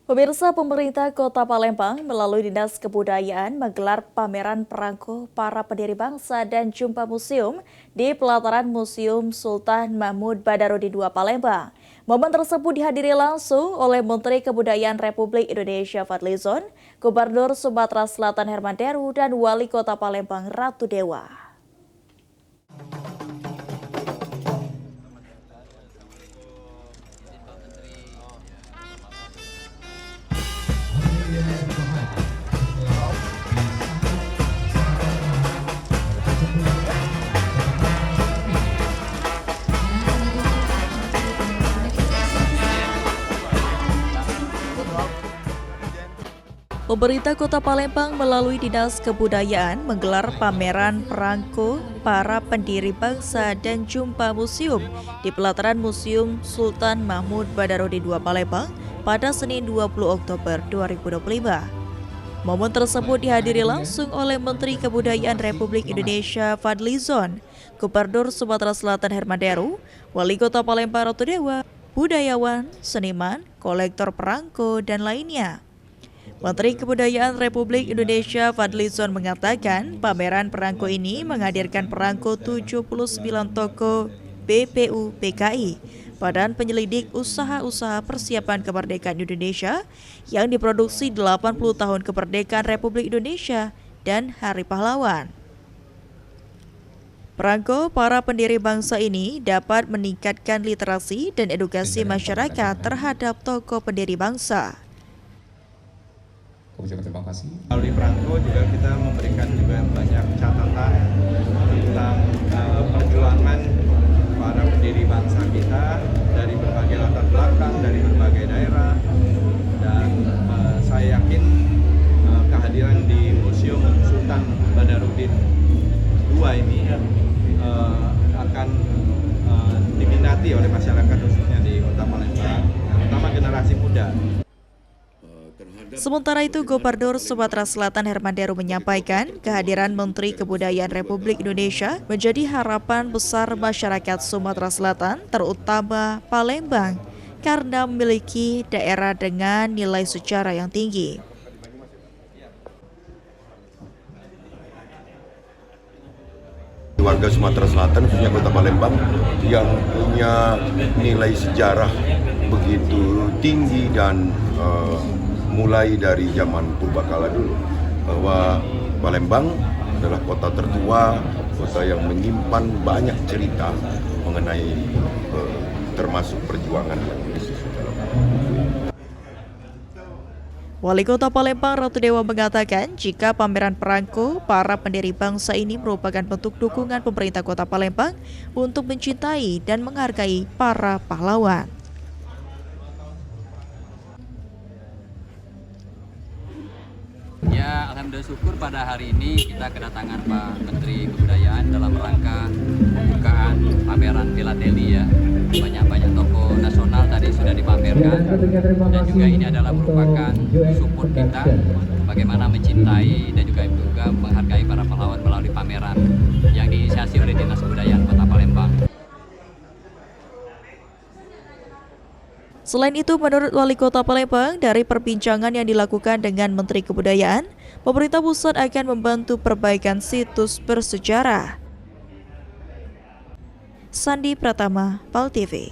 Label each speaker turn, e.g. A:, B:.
A: Pemirsa, pemerintah Kota Palembang melalui Dinas Kebudayaan menggelar pameran perangko para pendiri bangsa dan jumpa museum di pelataran Museum Sultan Mahmud Badarudin II Palembang. Momen tersebut dihadiri langsung oleh Menteri Kebudayaan Republik Indonesia Fadlizon, Gubernur Sumatera Selatan Herman Deru, dan Wali Kota Palembang Ratu Dewa. Pemerintah Kota Palembang melalui Dinas Kebudayaan menggelar pameran perangko para pendiri bangsa dan jumpa museum di pelataran Museum Sultan Mahmud Badarudin II Palembang pada Senin 20 Oktober 2025. Momen tersebut dihadiri langsung oleh Menteri Kebudayaan Republik Indonesia Fadlizon, Gubernur Sumatera Selatan Herman Deru, Wali Kota Palembang Ratu Dewa, budayawan, seniman, kolektor perangko, dan lainnya. Menteri Kebudayaan Republik Indonesia Fadlizon mengatakan pameran perangko ini menghadirkan perangko 79 toko BPU PKI, Badan Penyelidik Usaha-Usaha Persiapan Kemerdekaan Indonesia yang diproduksi 80 tahun kemerdekaan Republik Indonesia dan Hari Pahlawan. Perangko para pendiri bangsa ini dapat meningkatkan literasi dan edukasi masyarakat terhadap tokoh pendiri bangsa.
B: Terima kasih.
C: Melalui perangko juga kita memberikan juga banyak catatan tentang perjuangan para pendiri bangsa kita dari berbagai latar belakang, dari berbagai daerah, dan saya yakin kehadiran di Museum Sultan Badarudin II ini akan diminati oleh masyarakat khususnya di Kota Palembang, terutama generasi muda.
A: Sementara itu, Gubernur Sumatera Selatan Herman Deru menyampaikan kehadiran Menteri Kebudayaan Republik Indonesia menjadi harapan besar masyarakat Sumatera Selatan, terutama Palembang, karena memiliki daerah dengan nilai sejarah yang tinggi.
D: Warga Sumatera Selatan, khususnya Kota Palembang, yang punya nilai sejarah begitu tinggi dan mulai dari zaman purbakala dulu, bahwa Palembang adalah kota tertua, kota yang menyimpan banyak cerita mengenai termasuk perjuangan yang
A: Wali Kota Palembang Ratu Dewa mengatakan jika pameran perangko para pendiri bangsa ini merupakan bentuk dukungan pemerintah Kota Palembang untuk mencintai dan menghargai para pahlawan.
E: Ya, alhamdulillah syukur pada hari ini kita kedatangan Pak Menteri Kebudayaan dalam rangka pembukaan pameran filateli ya. Banyak tokoh nasional tadi sudah dipamerkan, dan juga ini adalah merupakan support kita bagaimana mencintai dan juga menghargai para pahlawan melalui pameran yang diinisiasi oleh Dinas Kebudayaan Kota Palembang.
A: Selain itu, menurut Wali Kota Palembang, dari perbincangan yang dilakukan dengan Menteri Kebudayaan, pemerintah pusat akan membantu perbaikan situs bersejarah. Sandi Pratama, PAL TV.